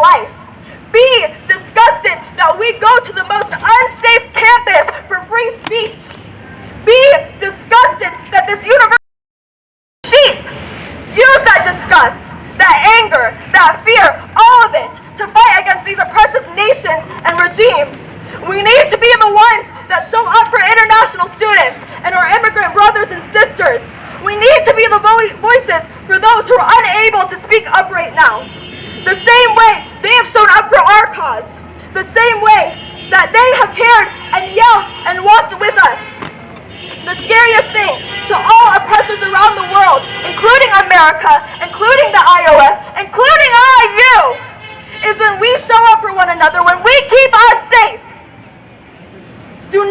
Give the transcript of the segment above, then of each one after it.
life. Be disgusted that we go to the most unsafe campus for free speech. Be disgusted that this university sheep. Use that disgust, that anger, that fear, all of it, to fight against these oppressive nations and regimes. We need to be the ones that show up for international students and our immigrant brothers and sisters. We need to be the voices for those who are unable to speak up right now. The same way they have shown up for our cause. The same way that they have cared and yelled and walked with us. The scariest thing to all oppressors around the world, including America, including the IOF, including IU, is when we show up for one another, when we keep us safe. Do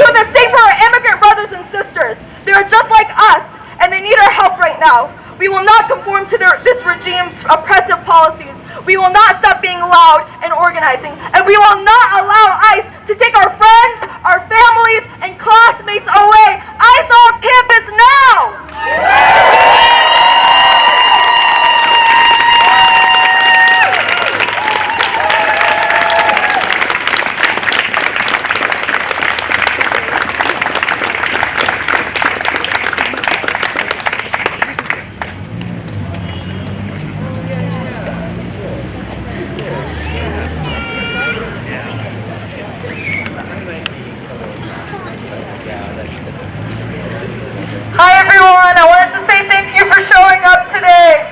the same for our immigrant brothers and sisters. They are just like us, and they need our help right now. We will not conform to this regime's oppressive policies. We will not stop being loud and organizing, and we will not allow ICE to take our friends, our families, and classmates away. ICE off campus now! Hi everyone, I wanted to say thank you for showing up today.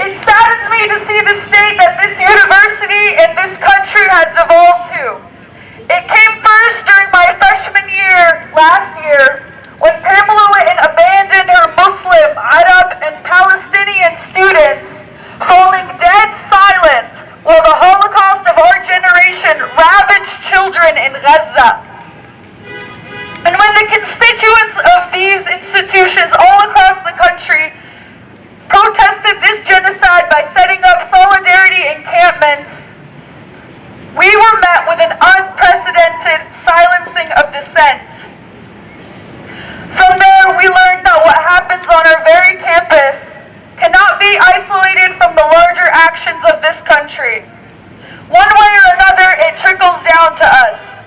It saddens me to see the state that this university and this country has evolved to. It came first during my freshman year last year when Pamela Whitten abandoned her Muslim, Arab, and Palestinian students, falling dead silent while the Holocaust of our generation ravaged children in Gaza. And when the constituents of these institutions all across the country protested this genocide by setting up solidarity encampments, we were met with an unprecedented silencing of dissent. From there, we learned that what happens on our very campus cannot be isolated from the larger actions of this country. One way or another, it trickles down to us.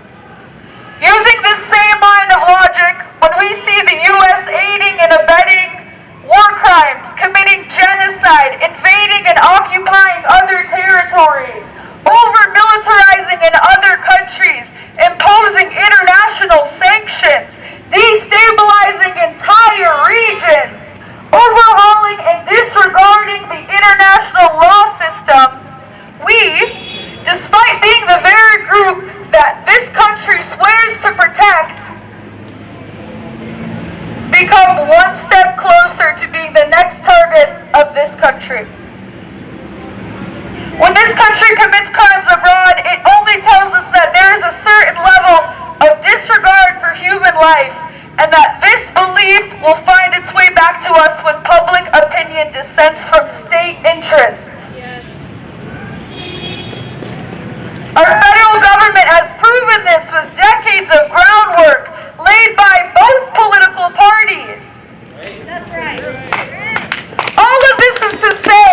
Using this same line of logic, when we see the U.S. aiding and abetting war crimes, committing genocide, invading and occupying other territories, over-militarizing in other countries, imposing international sanctions, destabilizing entire regions, overhauling and disregarding the international law system, we, despite being the very group that this country swears to protect, become one step closer to being the next targets of this country. When this country commits crimes abroad, it only tells us that there is a certain level of disregard for human life, and that this belief will find its way back to us when public opinion dissents from state interests. Yes. Our federal government has proven this with decades of groundwork laid by both political parties. That's right. All of this is to say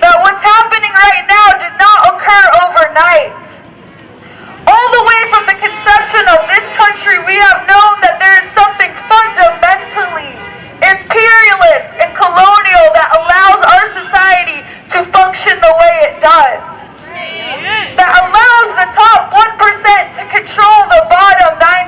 that what's happening right now did not occur overnight. All the way from the conception of this country, we have known that there is something fundamentally imperialist and colonial that allows our society to function the way it does. That allows the top 1% to control the bottom 99%.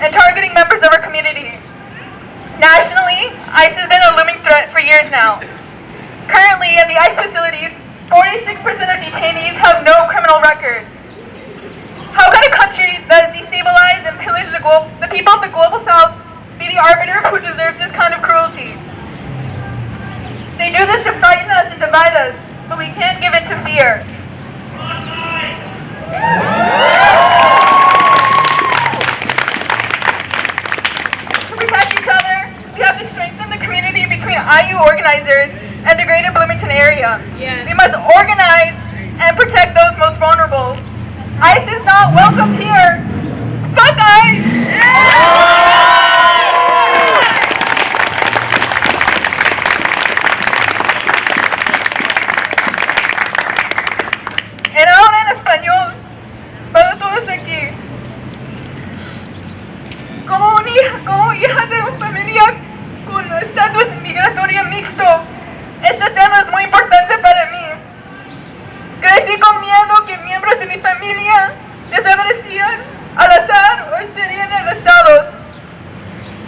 and targeting members of our community. Nationally, ICE has been a looming threat for years now. Currently, in the ICE facilities, 46% of detainees have no criminal record. How can a country that has destabilized and pillaged the people of the global south be the arbiter of who deserves this kind of cruelty? They do this to frighten us and divide us, but we can't give in to fear. To protect each other, we have to strengthen the community between IU organizers and the greater Bloomington area. Yes. We must organize and protect those most vulnerable. ICE is not welcomed here. Fuck ICE! En ahora en español, para todos aquí. Como hija de una familia con estatus migratorio mixto, este tema es muy importante para mí. Crecí con miedo que miembros de mi familia desaparecían al azar o serían arrestados.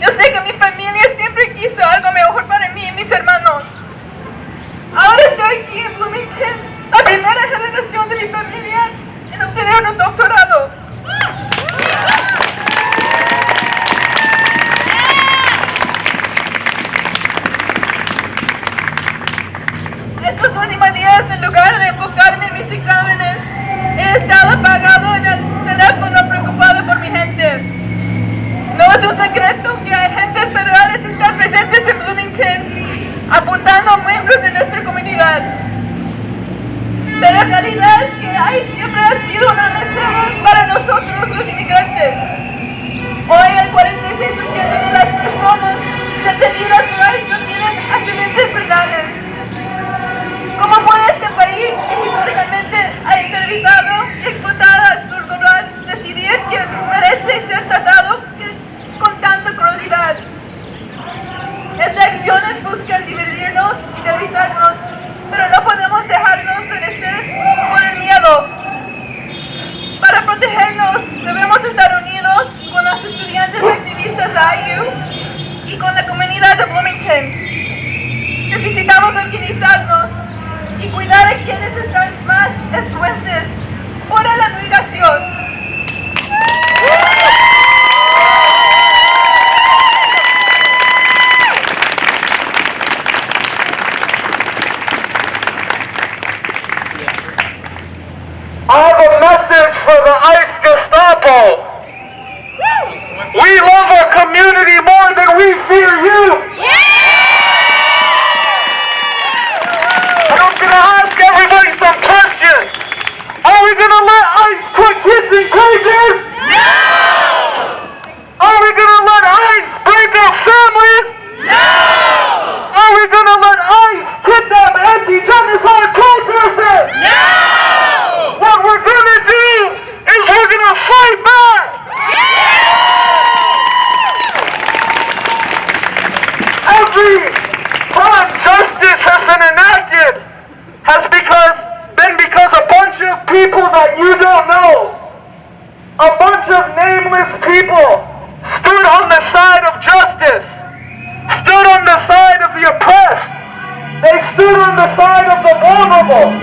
Yo sé que mi familia siempre quiso algo mejor para mí y mis hermanos. Ahora estoy aquí en Bloomington, la primera generación de mi familia en obtener un doctorado. Estos últimos días, en lugar de enfocarme en mis exámenes, he estado apagado en el teléfono preocupado por mi gente. No es un secreto que agentes federales están presentes en Bloomington, apuntando a miembros de nuestra comunidad. Pero la realidad es que ICE siempre ha sido una amenaza para nosotros los inmigrantes. Hoy el 46% de las personas detenidas por ICE no tienen accidentes penales. ¿Cómo puede este país que históricamente ha entrevistado y explotado a su rural decidir que merece ser tratado con tanta crueldad? Estas acciones buscan dividirnos y debilitarnos, pero no podemos dejarnos vencer por el miedo. Para protegernos, debemos estar unidos con los estudiantes activistas de IU y con la comunidad de Bloomington. Necesitamos organizarnos y cuidar a quienes están más excluentes por la migración. I have a message for the ICE Gestapo. We love our community more than we fear you. And I'm gonna ask everybody some questions. Are we gonna let ICE put kids in cages? No! Are we gonna let ICE break up families? No! Are we gonna let ICE kidnap anti-genocide protesters? No! What we're gonna do is we're gonna fight back! Every time justice has been enacted has been because a bunch of people that you don't know, a bunch of nameless people stood on the side of justice, stood on the side of the oppressed, they stood on the side of the vulnerable.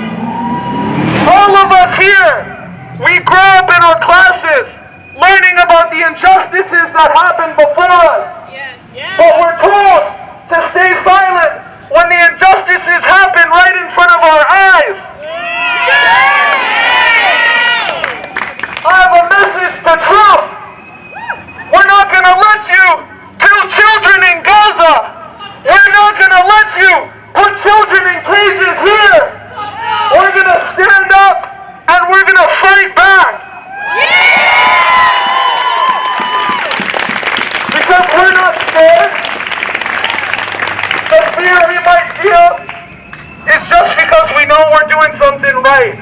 All of us here, we grow up in our classes learning about the injustices that happened before us. Yes. But we're told to stay silent when the injustices happen right in front of our eyes. I have a message to Trump. We're not going to let you kill children in Gaza. We're not going to let you put children in cages here. We're going to stand up and we're going to fight back. Because we're not scared. The fear we might feel is just because we know we're doing something right.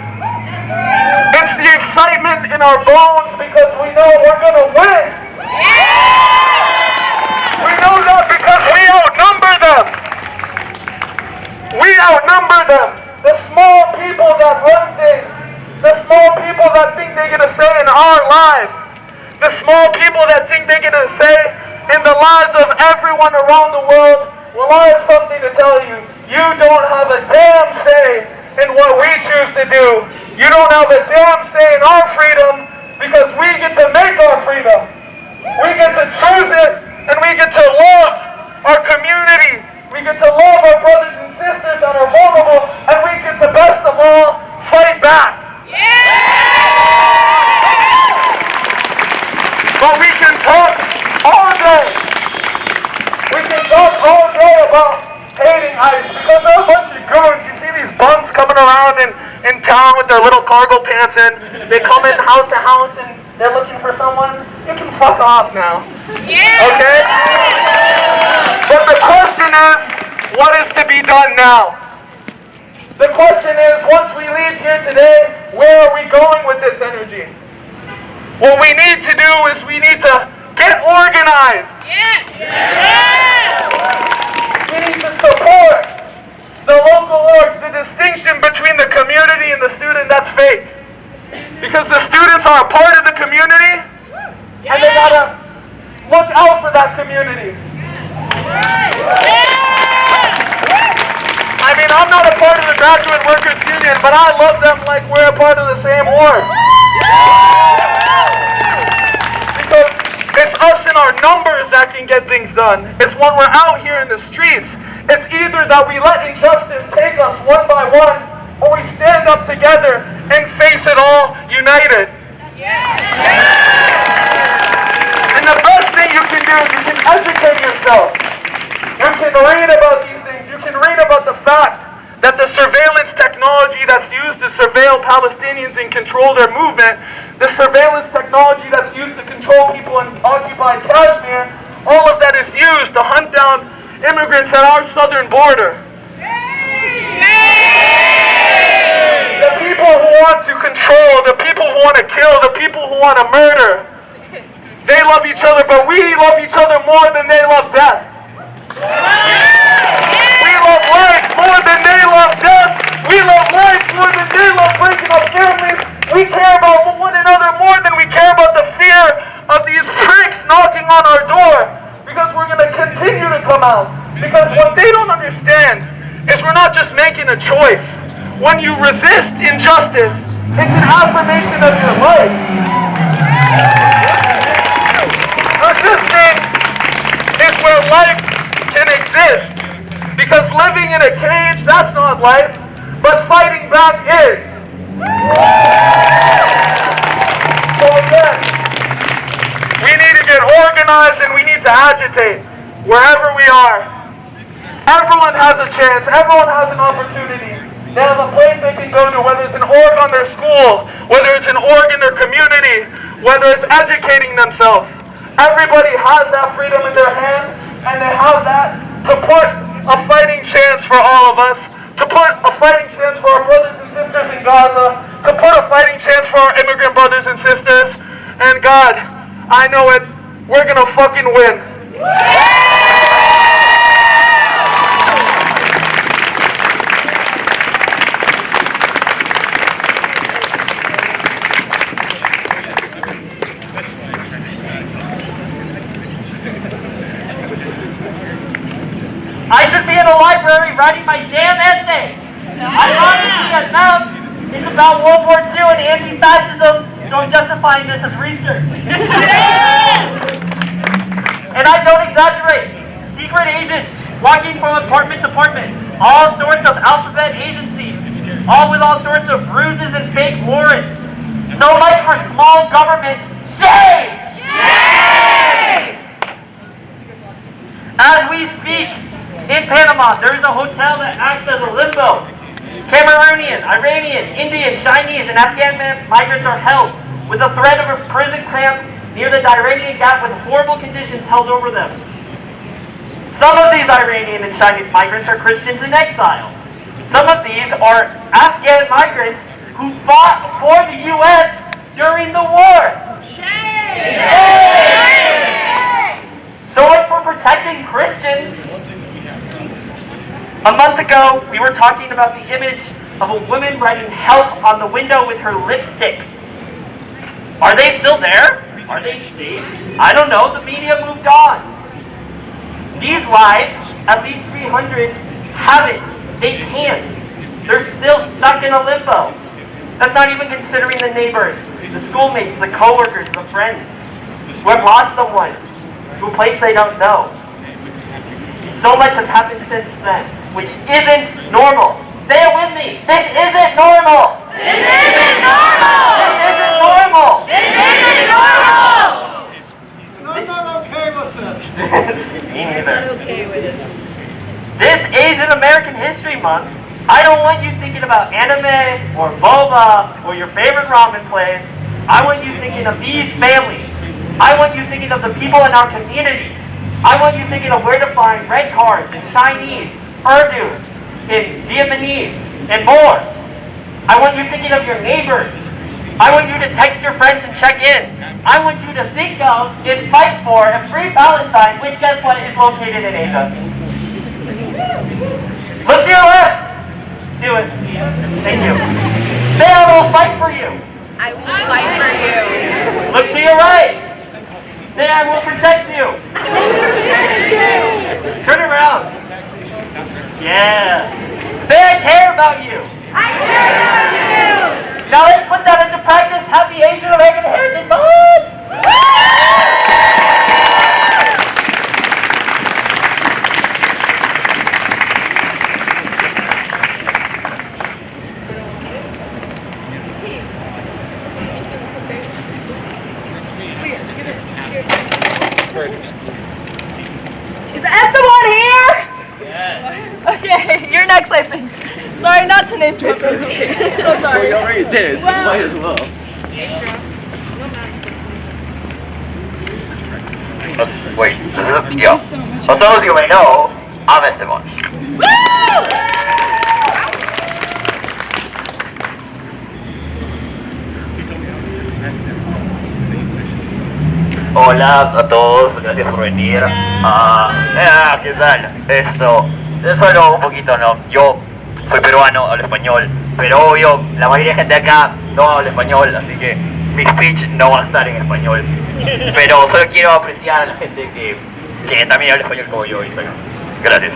It's the excitement in our bones because we know we're going to win. We know that because we outnumber them. We outnumber them. The small people that run things. The small people that think they get a say in our lives. the small people that think they get a say in the lives of everyone around the world, well, I have something to tell you. You don't have a damn say in what we choose to do. You don't have a damn say in our freedom because we get to make our freedom. We get to choose it, and we get to love our community. We get to love our brothers and sisters that are vulnerable, and we get to, best of all, fight back. But we can talk all day. We can talk all day about hating ICE because they're a bunch of goons. You see these bums coming around in town with their little cargo pants and they come in house to house and they're looking for someone. You can fuck off now. Okay? But the question is, what is to be done now? The question is, once we leave here today, where are we going with this energy? What we need to do is we need to get organized. We need to support the local orgs. The distinction between the community and the student, that's fake. Because the students are a part of the community, and they gotta look out for that community. I mean, I'm not a part of the Graduate Workers Union, but I love them like we're a part of the same org. Because it's us and our numbers that can get things done. It's when we're out here in the streets. It's either that we let injustice take us one by one, or we stand up together and face it all united. And the best thing you can do is you can educate yourself. You can read about these things. You can read about the fact that the surveillance technology that's used to surveil Palestinians and control their movement, the surveillance technology that's used to control people in occupied Kashmir, all of that is used to hunt down immigrants at our southern border. The people who want to control, the people who want to kill, the people who want to murder, they love each other, but we love each other more than they love death. We love life more than they love death. We love life more than they love breaking up families. We care about one another more than we care about the fear of these pricks knocking on our door. Because we're going to continue to come out. Because what they don't understand is we're not just making a choice. When you resist injustice, it's an affirmation of your life. Resisting is where life can exist. Because living in a cage, that's not life. But fighting back is. So again, we need to get organized and we need to agitate wherever we are. Everyone has a chance. Everyone has an opportunity. They have a place they can go to, whether it's an org on their school, whether it's an org in their community, whether it's educating themselves. Everybody has that freedom in their hands, and they have that to put a fighting chance for all of us, to put a fighting chance for our brothers and sisters in Gaza, to put a fighting chance for our immigrant brothers and sisters. And God, I know it, we're gonna fucking win. I should be in a library writing my damn essay. Ironically enough, it's about World War II and anti-fascism, so I'm justifying this as research. And I don't exaggerate. Secret agents walking from apartment to apartment, all sorts of alphabet agencies, all with all sorts of bruises and fake warrants. So much for small government. Shame! Shame! As we speak, in Panama, there is a hotel that acts as a limbo. Cameroonian, Iranian, Indian, Chinese, and Afghan migrants are held with the threat of a prison camp near the Iranian Gap with horrible conditions held over them. Some of these Iranian and Chinese migrants are Christians in exile. Some of these are Afghan migrants who fought for the U.S. during the war. Shame! Shame! So much for protecting Christians. A month ago, we were talking about the image of a woman writing help on the window with her lipstick. Are they still there? Are they safe? I don't know. The media moved on. These lives, at least 300, haven't. They can't. They're still stuck in a limbo. That's not even considering the neighbors, the schoolmates, the coworkers, the friends who have lost someone to a place they don't know. So much has happened since then, which isn't normal. Say it with me. This isn't normal. This isn't normal! This isn't normal. This isn't normal! I'm not okay with this. Me neither. This Asian American History Month, I don't want you thinking about anime or boba or your favorite ramen place. I want you thinking of these families. I want you thinking of the people in our communities. I want you thinking of where to find red cards in Chinese, Urdu, in Vietnamese, and more. I want you thinking of your neighbors. I want you to text your friends and check in. I want you to think of and fight for a free Palestine, which guess what is located in Asia. Look to your left. Do it. Thank you. Say I will fight for you. I will fight for you. Look to your right. Say I will protect you. Turn around. Yeah. Say I care about you. I care about you. Now let's put that into practice. Happy Asian American Heritage Month. Is Esteban here? Yes. Okay, you're next, I think. Sorry, not to name drop. So sorry. You already did, so Well- might as well. Wait, yo. As some of you may know, I'm Esteban. Hola a todos, gracias por venir. ¿Qué tal? Solo un poquito, ¿no? Yo soy peruano, hablo español, pero obvio, la mayoría de gente acá no habla español, así que mi speech no va a estar en español. Pero solo quiero apreciar a la gente que también habla español como yo. Gracias.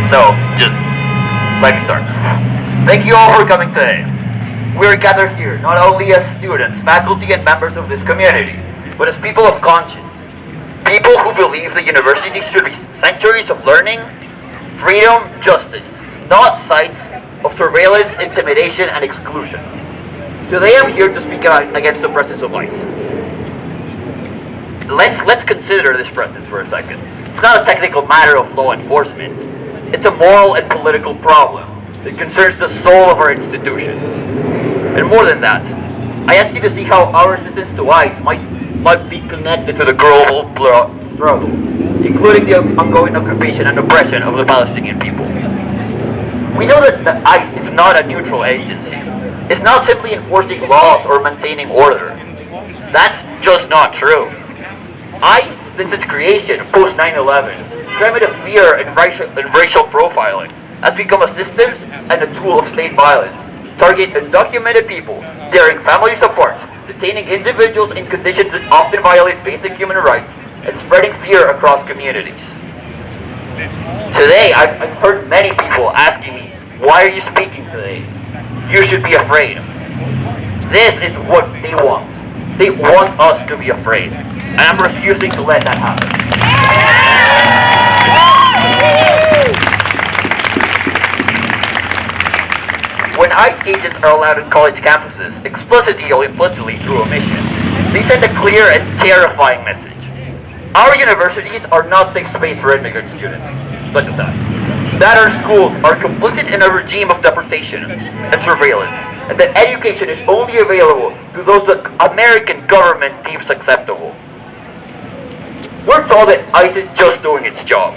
So, just let me start. Thank you all for coming today. We are gathered here not only as students, faculty, and members of this community, but as people of conscience. People who believe the university should be sanctuaries of learning, freedom, justice, not sites of surveillance, intimidation, and exclusion. Today I'm here to speak out against the presence of ICE. Let's consider this presence for a second. It's not a technical matter of law enforcement. It's a moral and political problem that concerns the soul of our institutions. And more than that, I ask you to see how our resistance to ICE might be connected to the global struggle, including the ongoing occupation and oppression of the Palestinian people. We know that the ICE is not a neutral agency. It's not simply enforcing laws or maintaining order. That's just not true. ICE, since its creation post 9/11, driven to fear and racial profiling, has become a system and a tool of state violence, targeting undocumented people, tearing families apart, detaining individuals in conditions that often violate basic human rights, and spreading fear across communities. Today, I've heard many people asking me, why are you speaking today? You should be afraid. This is what they want. They want us to be afraid. And I'm refusing to let that happen. When ICE agents are allowed on college campuses, explicitly or implicitly through omission, they send a clear and terrifying message. Our universities are not safe space for immigrant students, such as that our schools are complicit in a regime of deportation and surveillance, and that education is only available to those the American government deems acceptable. We're told that ICE is just doing its job,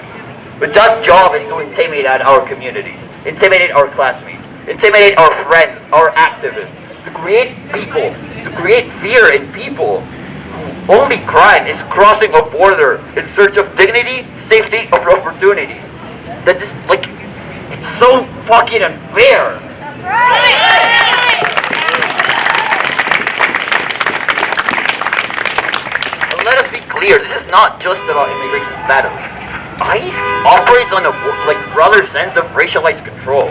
but that job is to intimidate our communities, intimidate our classmates, intimidate our friends, our activists, to create fear in people. Only crime is crossing a border in search of dignity, safety, or opportunity. That is, it's so fucking unfair. That's right. clear, this is not just about immigration status. ICE operates on a broader sense of racialized control.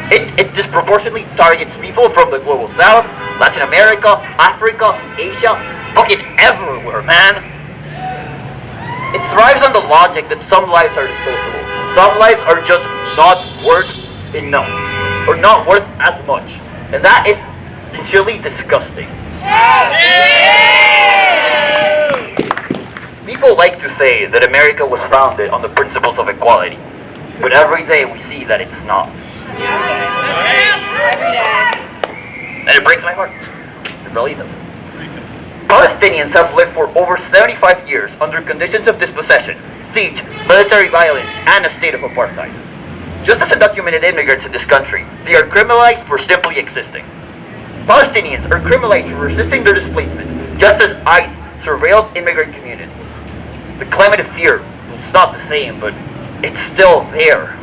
It disproportionately targets people from the global south, Latin America, Africa, Asia, fucking everywhere, man. It thrives on the logic that some lives are disposable. Some lives are just not worth enough, or not worth as much. And that is sincerely disgusting. People like to say that America was founded on the principles of equality, but every day we see that it's not. And it breaks my heart. It really does. Palestinians have lived for over 75 years under conditions of dispossession, siege, military violence, and a state of apartheid. Just as undocumented immigrants in this country, they are criminalized for simply existing. Palestinians are criminalized for resisting their displacement, just as ICE surveils immigrant communities. The climate of fear is not the same, but it's still there.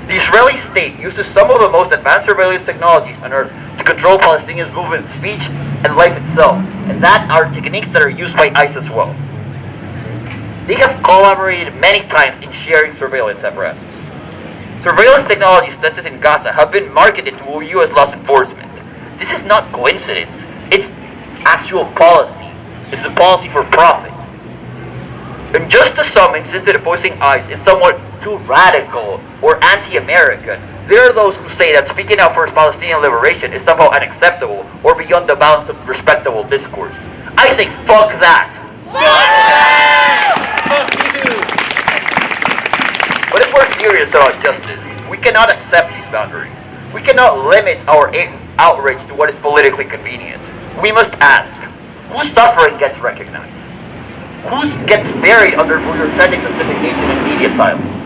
The Israeli state uses some of the most advanced surveillance technologies on earth to control Palestinians' movement, speech, and life itself, and that are techniques that are used by ICE as well. They have collaborated many times in sharing surveillance apparatus. Surveillance technologies tested in Gaza have been marketed to U.S. law enforcement. This is not coincidence. It's actual policy. It's a policy for profit. And just as some insisted opposing ICE is somewhat too radical or anti-American, there are those who say that speaking out for Palestinian liberation is somehow unacceptable or beyond the balance of respectable discourse. I say fuck that! Fuck you! But if we're serious about justice, we cannot accept these boundaries. We cannot limit our outrage to what is politically convenient. We must ask, whose suffering gets recognized? Who gets buried under bureaucratic justification and media silence?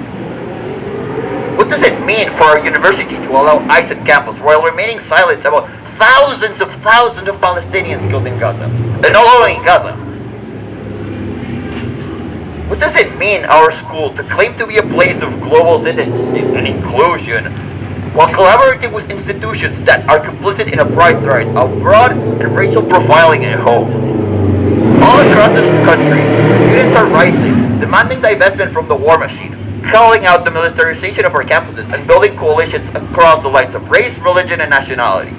What does it mean for our university to allow ICE on campus while remaining silent about thousands of Palestinians killed in Gaza? And not only in Gaza. What does it mean our school to claim to be a place of global citizenship and inclusion while collaborating with institutions that are complicit in a pride threat of broad and racial profiling at home? All across this country, students are rising, demanding divestment from the war machine, calling out the militarization of our campuses, and building coalitions across the lines of race, religion, and nationality.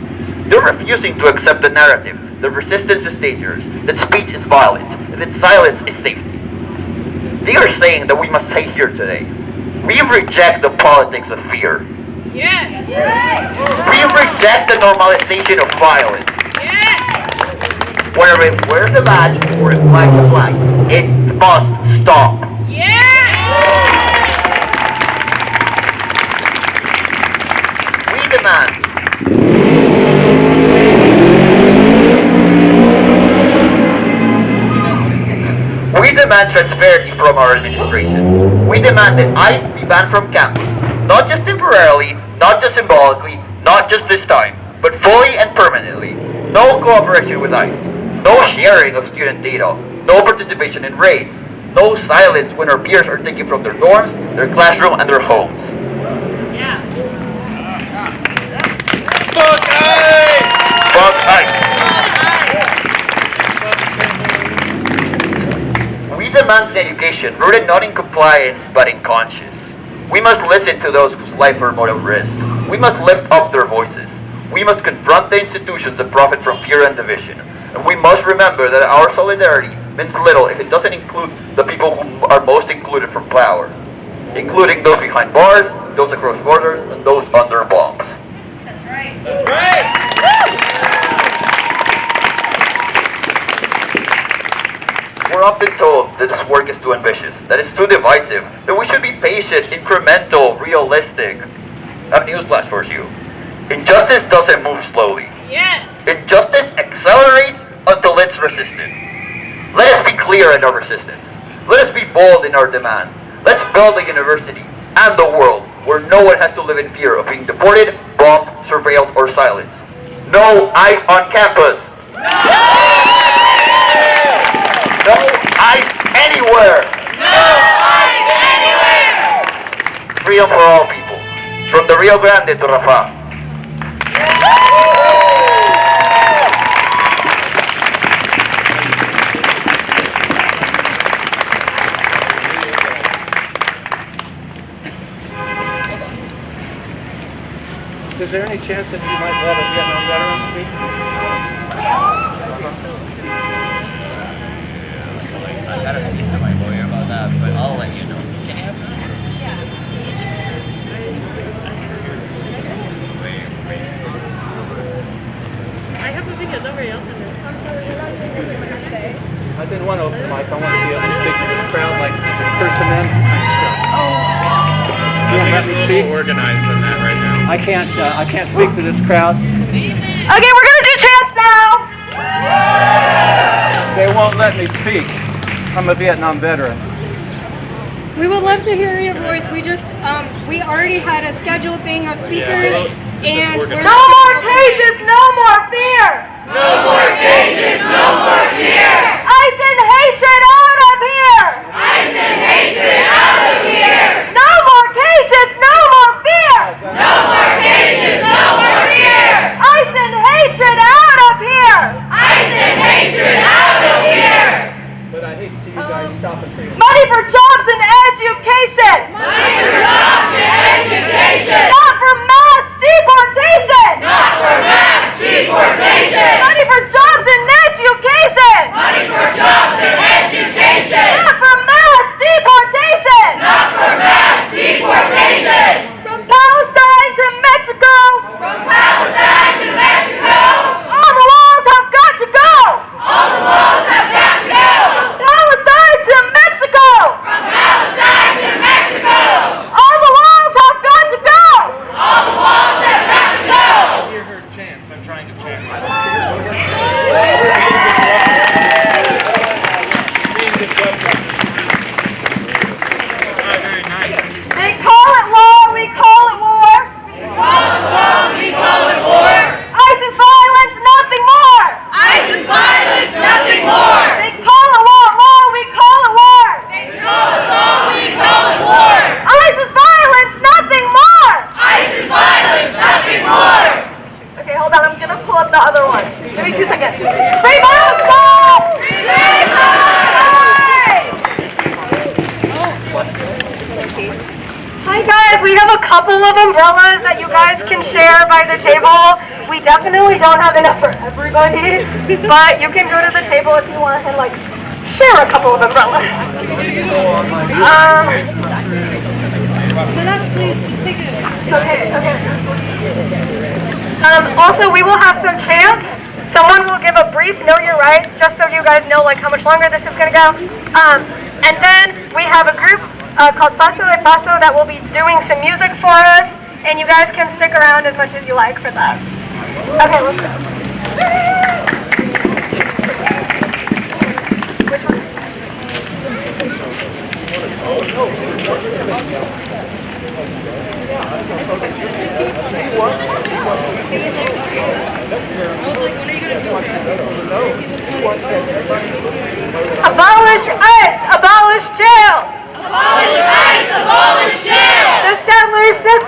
They're refusing to accept the narrative that resistance is dangerous, that speech is violent, and that silence is safety. They are saying that we must stay here today. We reject the politics of fear. Yes! We reject the normalization of violence. Yes! Whether it wears a badge or it flies a flag, it must stop. Yes! We demand transparency from our administration. We demand that ICE be banned from campus, not just temporarily, not just symbolically, not just this time, but fully and permanently. No cooperation with ICE, no sharing of student data, no participation in raids, no silence when our peers are taken from their dorms, their classroom, and their homes. Yeah. Fuck ICE! Fuck ICE! We demand an education rooted not in compliance but in conscience. We must listen to those whose life are more at risk. We must lift up their voices. We must confront the institutions that profit from fear and division. And we must remember that our solidarity means little if it doesn't include the people who are most included from power, including those behind bars, those across borders, and those under bombs. That's right. That's right! We're often told that this work is too ambitious, that it's too divisive, that we should be patient, incremental, realistic. I have newsflash for you. Injustice doesn't move slowly. Yes. Injustice accelerates until it's resisted. Let us be clear in our resistance. Let us be bold in our demands. Let's build a university and the world where no one has to live in fear of being deported, bombed, surveilled, or silenced. No ICE on campus. No ICE anywhere! No ICE anywhere! Freedom for all people. From the Rio Grande to Rafah. is there any chance that you might let a Vietnam veteran speak? I've got to speak to my lawyer about that, but I'll let you know. Can you have I have the videos over here. I'll send it. I didn't want to open the mic. I want to be able to speak to this crowd like First Amendment kind of stuff. You won't let me speak? Organized on that right now. I can't speak to this crowd. Okay, we're gonna do chants now. They won't let me speak. I'm a Vietnam veteran. We would love to hear your voice. We just, we already had a scheduled thing of speakers, and we're No more cages, no more fear. No more cages, no more fear. I send hatred out of here. I send hatred out of here. No more cages, no more fear. No more cages, no more fear. I send hatred out of here. I send hatred out of here. But I hate to see you guys stop and say Money for jobs and education. Money for jobs and education. Not for mass deportation. Not for mass deportation. Money for jobs and education. Money for jobs and education. Not for mass deportation. Not for mass deportation. From Palestine to Mexico. From Palestine to Mexico. All the walls have got to go. All the walls have got to go. From Palestine to Mexico. From Palestine to Mexico. All the walls have got to go. All the walls have got to go. Hear her chants. I'm trying to chant. Very nice. They call it law, we call it war. Call it war, we call it war. ISIS violence, nothing more. ISIS violence, nothing more. They call it law, we call it war. They call it law, we call it war. ISIS violence, nothing more. ISIS violence, nothing more. Okay, hold on, I'm gonna pull up the other one. Give me 2 seconds. Free Palestine! Free Palestine! Hi guys, we have a couple of umbrellas that you guys can share by the table. We definitely don't have enough for everybody, but you can go to the table if you want and like share a couple of umbrellas. Okay. Also, we will have some chants. Someone will give a brief know your rights, just so you guys know like how much longer this is gonna go. And then we have a group called Paso de Paso that will be doing some music for us, and you guys can stick around as much as you like for that. Okay, let's go. Abolish ICE, abolish jail. Abolish ICE, abolish jail. The settlers' system